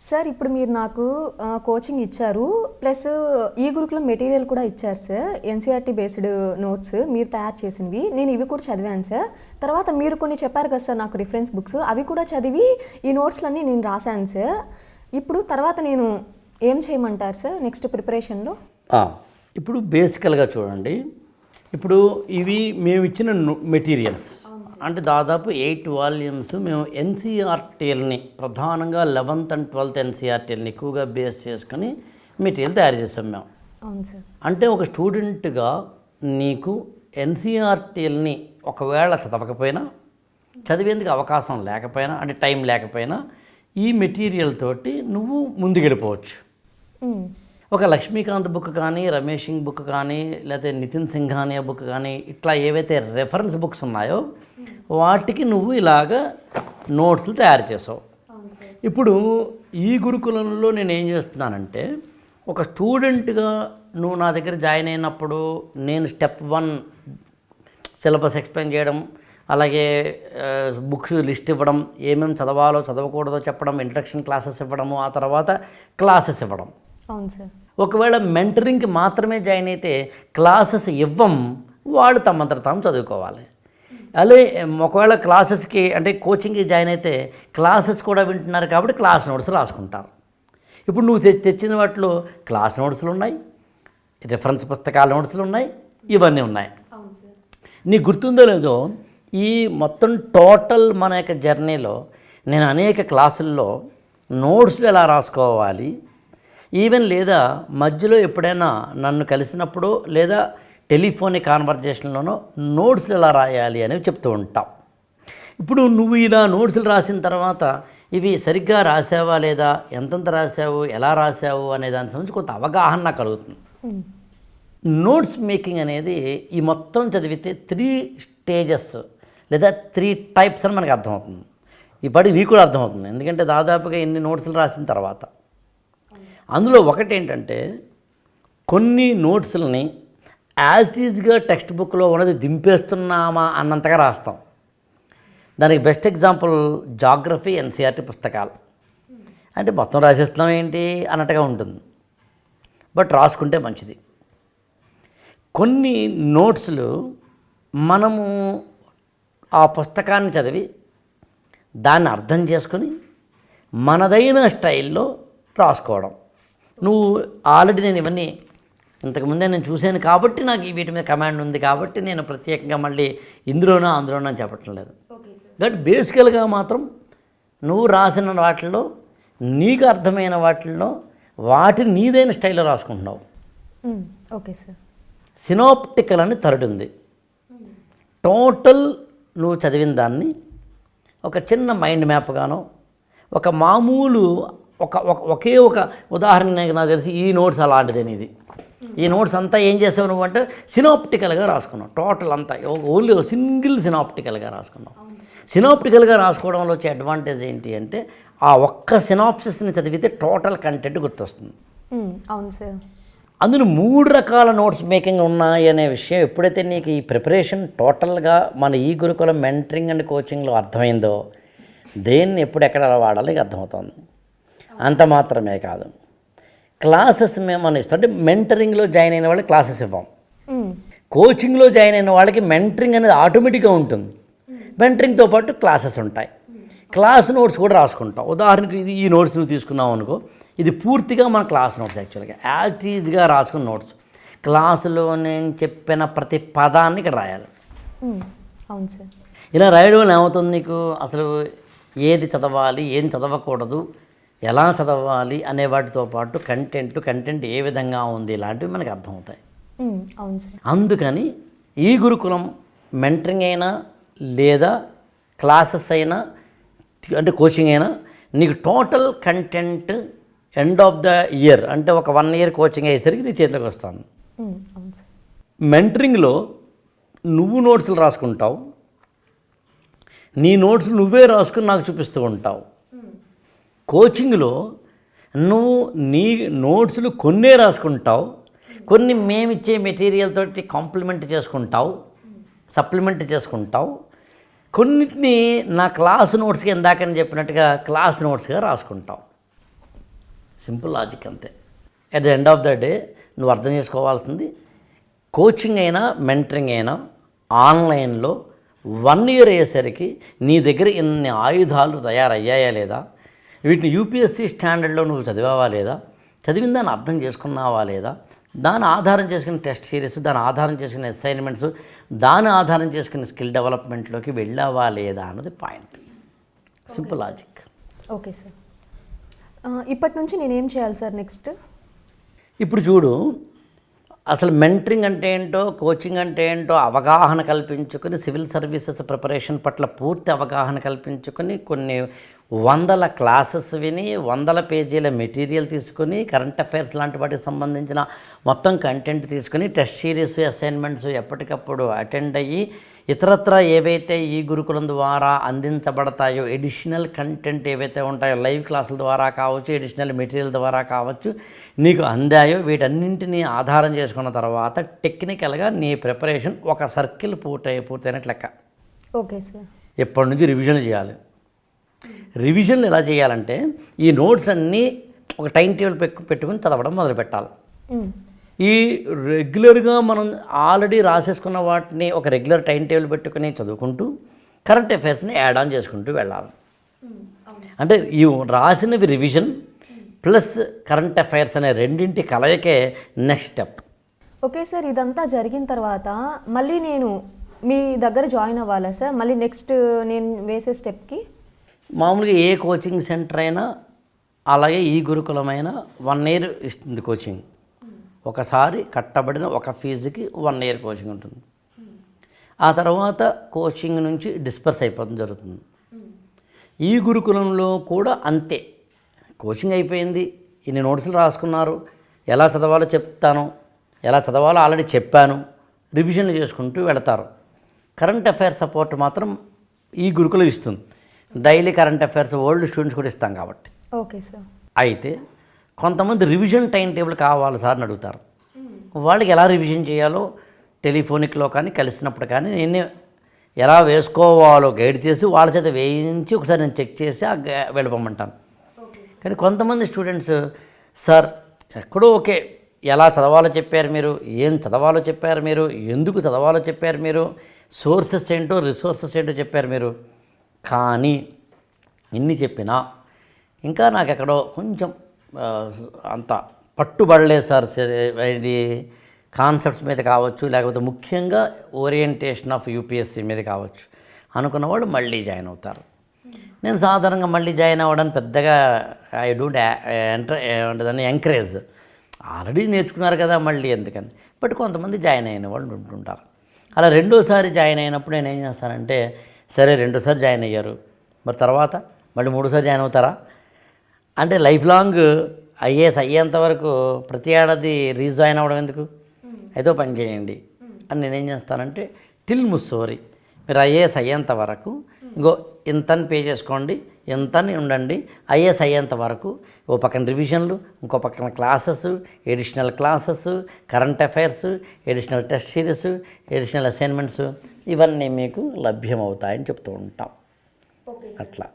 Sir ఇప్పుడు మీరు నాకు కోచింగ్ ఇచ్చారు, ప్లస్ ఈ గురుకులం మెటీరియల్ కూడా ఇచ్చారు సార్. ఎన్సీఆర్టీ బేస్డ్ నోట్స్ మీరు తయారు చేసినవి, నేను ఇవి కూడా చదివాను సార్. తర్వాత మీరు కొన్ని చెప్పారు కదా సార్ నాకు రిఫరెన్స్ బుక్స్, అవి కూడా చదివి ఈ నోట్స్లన్నీ నేను రాశాను సార్. ఇప్పుడు తర్వాత నేను ఏం చేయమంటారు సార్ నెక్స్ట్ ప్రిపరేషన్లో? ఇప్పుడు బేసికల్గా చూడండి, ఇప్పుడు ఇవి మేము ఇచ్చిన మెటీరియల్స్ అంటే దాదాపు 8 వాల్యూమ్స్ మేము ఎన్సీఆర్టీఎల్ని ప్రధానంగా 11th and 12th ఎన్సీఆర్టీఎల్ని ఎక్కువగా బేస్ చేసుకొని మెటీరియల్ తయారు చేసాం మేము. అవును సార్. అంటే ఒక స్టూడెంట్గా నీకు ఎన్సీఆర్టీఎల్ని ఒకవేళ చదవకపోయినా, చదివేందుకు అవకాశం లేకపోయినా, అంటే టైం లేకపోయినా, ఈ మెటీరియల్ తోటి నువ్వు ముందుకెళ్ళిపోవచ్చు. ఒక లక్ష్మీకాంత్ బుక్ కానీ, రమేష్ సింగ్ బుక్ కానీ, లేకపోతే నితిన్ సింఘానియా బుక్ కానీ, ఇట్లా ఏవైతే రెఫరెన్స్ బుక్స్ ఉన్నాయో వాటికి నువ్వు ఇలాగ నోట్స్లు తయారు చేసావు. ఇప్పుడు ఈ గురుకులంలో నేను ఏం చేస్తున్నానంటే, ఒక స్టూడెంట్గా నువ్వు నా దగ్గర జాయిన్ అయినప్పుడు నేను స్టెప్ 1 సిలబస్ ఎక్స్ప్లెయిన్ చేయడం, అలాగే బుక్స్ లిస్ట్ ఇవ్వడం, ఏమేమి చదవాలో చదవకూడదో చెప్పడం, ఇంట్రడక్షన్ క్లాసెస్ ఇవ్వడము, ఆ తర్వాత క్లాసెస్ ఇవ్వడం. అవును సార్. ఒకవేళ మెంటరింగ్కి మాత్రమే జాయిన్ అయితే క్లాసెస్ ఇవ్వం, వాళ్ళు తమంతట తాము చదువుకోవాలి. అలా ఒకవేళ క్లాసెస్కి అంటే కోచింగ్కి జాయిన్ అయితే క్లాసెస్ కూడా వింటున్నారు కాబట్టి క్లాస్ నోట్స్ రాసుకుంటారు. ఇప్పుడు నువ్వు తెచ్చిన వాటిలో క్లాస్ నోట్స్లు ఉన్నాయి, రిఫరెన్స్ పుస్తకాల నోట్స్లు ఉన్నాయి, ఇవన్నీ ఉన్నాయి. నీకు గుర్తుందో లేదో, ఈ మొత్తం టోటల్ మన యొక్క జర్నీలో నేను అనేక క్లాసుల్లో నోట్స్లు ఎలా రాసుకోవాలి, ఈవెన్ లేదా మధ్యలో ఎప్పుడైనా నన్ను కలిసినప్పుడు లేదా టెలిఫోనిక్ కాన్వర్జేషన్లోనో నోట్స్లు ఎలా రాయాలి అనేవి చెప్తూ ఉంటాం. ఇప్పుడు నువ్వు ఇలా నోట్స్లు రాసిన తర్వాత ఇవి సరిగ్గా రాసావా లేదా, ఎంతంత రాసావు, ఎలా రాసావు అనే దాని సంబంధించి కొంత అవగాహన కలుగుతుంది. నోట్స్ మేకింగ్ అనేది ఈ మొత్తం చదివితే 3 స్టేజెస్ లేదా 3 టైప్స్ అని మనకు అర్థమవుతుంది. ఇప్పటి నీకు కూడా అర్థమవుతుంది, ఎందుకంటే దాదాపుగా ఇన్ని నోట్స్లు రాసిన తర్వాత. అందులో ఒకటి ఏంటంటే, కొన్ని నోట్స్లని యాజ్ ఈజ్గా టెక్స్ట్ బుక్లో ఉన్నది దింపేస్తున్నామా అన్నంతగా రాస్తాం. దానికి బెస్ట్ ఎగ్జాంపుల్ జాగ్రఫీ, ఎన్సీఆర్టీ పుస్తకాలు. అంటే మొత్తం రాసేస్తున్నాం ఏంటి అన్నట్టుగా ఉంటుంది, బట్ రాసుకుంటే మంచిది. కొన్ని నోట్స్లు మనము ఆ పుస్తకాన్ని చదివి దాన్ని అర్థం చేసుకొని మనదైన స్టైల్లో రాసుకోవడం. నువ్వు ఆల్రెడీ నేను ఇవన్నీ ఇంతకుముందే నేను చూశాను కాబట్టి నాకు వీటి మీద కమాండ్ ఉంది కాబట్టి నేను ప్రత్యేకంగా మళ్ళీ ఇందులోనో అందులోనో అని చెప్పటం లేదు. బట్ బేసికల్గా మాత్రం నువ్వు రాసిన వాటిల్లో నీకు అర్థమైన వాటిల్లో వాటిని నీదైన స్టైల్లో రాసుకుంటున్నావు. Okay sir. సినాప్టికల్ అని థర్డ్ ఉంది. టోటల్ నువ్వు చదివిన దాన్ని ఒక చిన్న మైండ్ మ్యాప్గానో, ఒక మామూలు ఒకే ఒక ఉదాహరణ నాకు తెలిసి ఈ నోట్స్ అలాంటిదే. ఇది ఈ నోట్స్ అంతా ఏం చేసావు నువ్వు అంటే సినాప్టికల్గా రాసుకున్నావు. టోటల్ అంతా ఓన్లీ సింగిల్ సినాప్టికల్గా రాసుకున్నావు. సినాప్టికల్గా రాసుకోవడంలో వచ్చే అడ్వాంటేజ్ ఏంటి అంటే, ఆ ఒక్క సినాప్సిస్ని చదివితే టోటల్ కంటెంట్ గుర్తొస్తుంది. అవును సార్. అందులో 3 రకాల నోట్స్ మేకింగ్ ఉన్నాయి అనే విషయం ఎప్పుడైతే నీకు ఈ ప్రిపరేషన్ టోటల్గా మన ఈ గురుకులం మెంటరింగ్ అండ్ కోచింగ్లో అర్థమైందో, దేన్ని ఎప్పుడు ఎక్కడ వాడాలో నీకు అర్థమవుతుంది. అంత మాత్రమే కాదు, క్లాసెస్ మేము మన ఇస్తాం. అంటే మెంటరింగ్లో జాయిన్ అయిన వాళ్ళకి క్లాసెస్ ఇవ్వం, కోచింగ్లో జాయిన్ అయిన వాళ్ళకి మెంటరింగ్ అనేది ఆటోమేటిక్గా ఉంటుంది. మెంటరింగ్తో పాటు క్లాసెస్ ఉంటాయి. క్లాస్ నోట్స్ కూడా రాసుకుంటాం. ఉదాహరణకు ఇది ఈ నోట్స్ నువ్వు తీసుకున్నావు అనుకో, ఇది పూర్తిగా మన క్లాస్ నోట్స్. యాక్చువల్గా యాజ్ ఈజ్గా రాసుకున్న నోట్స్. క్లాసులో నేను చెప్పిన ప్రతి పదాన్ని ఇక్కడ రాయాలి. అవును సార్. ఇలా రాయడం వల్ల ఏమవుతుంది, నీకు అసలు ఏది చదవాలి, ఏం చదవకూడదు, ఎలా చదవాలి అనే వాటితో పాటు కంటెంట్ ఏ విధంగా ఉంది ఇలాంటివి మనకు అర్థమవుతాయి. అవును సార్. అందుకని ఈ గురుకులం మెంటరింగ్ అయినా లేదా క్లాసెస్ అయినా అంటే కోచింగ్ అయినా నీకు total content end of the year అంటే ఒక 1 year కోచింగ్ అయ్యేసరికి నీ చేతిలోకి వస్తాను. అవును సార్. మెంటరింగ్లో నువ్వు నోట్స్లు రాసుకుంటావు, నీ నోట్స్లు నువ్వే రాసుకుని నాకు చూపిస్తూ ఉంటావు. కోచింగ్లో నువ్వు నీ నోట్స్లు కొన్నే రాసుకుంటావు, కొన్ని మేమిచ్చే మెటీరియల్ తోటి కాంప్లిమెంట్ చేసుకుంటావు, సప్లిమెంట్ చేసుకుంటావు. కొన్నిటిని నా క్లాస్ నోట్స్కి ఇందాకని చెప్పినట్టుగా క్లాస్ నోట్స్గా రాసుకుంటావు. సింపుల్ లాజిక్ అంతే. At the end of the day నువ్వు అర్థం చేసుకోవాల్సింది, కోచింగ్ అయినా మెంటరింగ్ అయినా ఆన్లైన్లో 1 year అయ్యేసరికి నీ దగ్గర ఇన్ని ఆయుధాలు తయారయ్యాయా లేదా, వీటిని యూపీఎస్సీ స్టాండర్డ్లో నువ్వు చదివావా లేదా, చదివిన దాన్ని అర్థం చేసుకున్నావా లేదా, దాని ఆధారం చేసుకుని టెస్ట్ సిరీస్, దాని ఆధారం చేసుకునే అసైన్మెంట్స్, దాని ఆధారం చేసుకునే స్కిల్ డెవలప్మెంట్లోకి వెళ్ళావా లేదా అన్నది point. Simple logic. Okay sir. ఇప్పటి నుంచి నేనేం చేయాలి సార్ నెక్స్ట్? ఇప్పుడు చూడు, అసలు మెంటరింగ్ అంటే ఏంటో, కోచింగ్ అంటే ఏంటో అవగాహన కల్పించుకొని, సివిల్ సర్వీసెస్ ప్రిపరేషన్ పట్ల పూర్తి అవగాహన కల్పించుకొని, కొన్ని 100 క్లాసెస్ విని, 100 పేజీల మెటీరియల్ తీసుకొని, కరెంట్ అఫైర్స్ లాంటి వాటికి సంబంధించిన మొత్తం కంటెంట్ తీసుకొని, టెస్ట్ సిరీస్, అసైన్మెంట్స్ ఎప్పటికప్పుడు అటెండ్ అయ్యి, ఇతరత్ర ఏవైతే ఈ గురుకులం ద్వారా అందించబడతాయో ఎడిషనల్ కంటెంట్ ఏవైతే ఉంటాయో, లైవ్ క్లాసుల ద్వారా కావచ్చు, ఎడిషనల్ మెటీరియల్ ద్వారా కావచ్చు, నీకు అందాయో వీటన్నింటినీ ఆధారం చేసుకున్న తర్వాత టెక్నికల్గా నీ ప్రిపరేషన్ ఒక సర్కిల్ పూర్తయినట్లు లెక్క. Okay sir. ఎప్పటి నుంచి రివిజన్ చేయాలి. రివిజన్లు ఎలా చేయాలంటే, ఈ నోట్స్ అన్నీ ఒక టైం టేబుల్ పెట్టుకుని చదవడం మొదలు పెట్టాలి. ఈ రెగ్యులర్గా మనం ఆల్రెడీ రాసేసుకున్న వాటిని ఒక రెగ్యులర్ టైం టేబుల్ పెట్టుకుని చదువుకుంటూ కరెంట్ అఫైర్స్ని యాడ్ ఆన్ చేసుకుంటూ వెళ్ళాలి. అంటే ఈ రాసినవి రివిజన్ ప్లస్ కరెంట్ అఫైర్స్ అనే రెండింటి కలయికే నెక్స్ట్ స్టెప్. ఓకే సార్, ఇదంతా జరిగిన తర్వాత మళ్ళీ నేను మీ దగ్గర జాయిన్ అవ్వాలా సార్? మళ్ళీ నెక్స్ట్ నేను వేసే స్టెప్కి మామూలుగా ఏ కోచింగ్ సెంటర్ అయినా అలాగే ఈ గురుకులమైనా 1 year ఇస్తుంది కోచింగ్. ఒకసారి కట్టబడిన ఒక ఫీజుకి 1 year కోచింగ్ ఉంటుంది. ఆ తర్వాత కోచింగ్ నుంచి డిస్పర్స్ అయిపోవడం జరుగుతుంది. ఈ గురుకులంలో కూడా అంతే. కోచింగ్ అయిపోయింది, ఇన్ని నోట్స్లు రాసుకున్నారు, ఎలా చదవాలో చెప్తాను, ఎలా చదవాలో ఆల్రెడీ చెప్పాను, రివిజన్లు చేసుకుంటూ వెళతారు. కరెంట్ అఫైర్స్ సపోర్ట్ మాత్రం ఈ గురుకులం ఇస్తుంది. Daily current affairs old students కూడా ఇస్తాం కాబట్టి. Okay sir. అయితే కొంతమంది రివిజన్ టైం టేబుల్ కావాలి సార్ అని అడుగుతారు. వాళ్ళకి ఎలా రివిజన్ చేయాలో టెలిఫోనిక్లో కానీ కలిసినప్పుడు కానీ నేను ఎలా వేసుకోవాలో గైడ్ చేసి వాళ్ళ చేత వేయించి ఒకసారి నేను చెక్ చేసి వెళ్ళిపోమంటాను. కానీ కొంతమంది స్టూడెంట్స్, సార్ ఎక్కడో ఓకే, ఎలా చదవాలో చెప్పారు మీరు, ఏం చదవాలో చెప్పారు మీరు, ఎందుకు చదవాలో చెప్పారు మీరు, సోర్సెస్ ఏంటో రిసోర్సెస్ ఏంటో చెప్పారు మీరు, కానీ ఇన్ని చెప్పినా ఇంకా నాకు ఎక్కడో కొంచెం అంత పట్టుబడలేదు సార్, ఇది కాన్సెప్ట్స్ మీద కావచ్చు, లేకపోతే ముఖ్యంగా ఓరియంటేషన్ ఆఫ్ యూపీఎస్సీ మీద కావచ్చు అనుకున్న వాళ్ళు మళ్ళీ జాయిన్ అవుతారు. నేను సాధారణంగా మళ్ళీ జాయిన్ అవ్వడానికి పెద్దగా ఐ డోంట్ ఏమంటుందని ఎంకరేజ్. ఆల్రెడీ నేర్చుకున్నారు కదా మళ్ళీ ఎందుకని. బట్ కొంతమంది జాయిన్ అయిన వాళ్ళు ఉంటుంటారు. అలా రెండోసారి జాయిన్ అయినప్పుడు నేను ఏం చేస్తానంటే, సరే రెండోసారి జాయిన్ అయ్యారు, మరి తర్వాత మళ్ళీ 3సారి జాయిన్ అవుతారా అంటే, లైఫ్ లాంగ్ IAS అయ్యేంత వరకు ప్రతి ఏడాది రీజాయిన్ అవ్వడం ఎందుకు, అయితే పని చేయండి అని నేనేం చేస్తానంటే, టిల్ ముస్సోరి మీరు IAS అయ్యేంత వరకు ఇంకో ఇంతని పే చేసుకోండి, ఇంతని ఉండండి, IAS అయ్యేంత వరకు ఓ పక్కన రివిజన్లు, ఇంకో పక్కన classes, additional classes, current affairs, additional test series, additional assignments ఇవన్నీ మీకు లభ్యమవుతాయని చెప్తూ ఉంటాం. అట్లా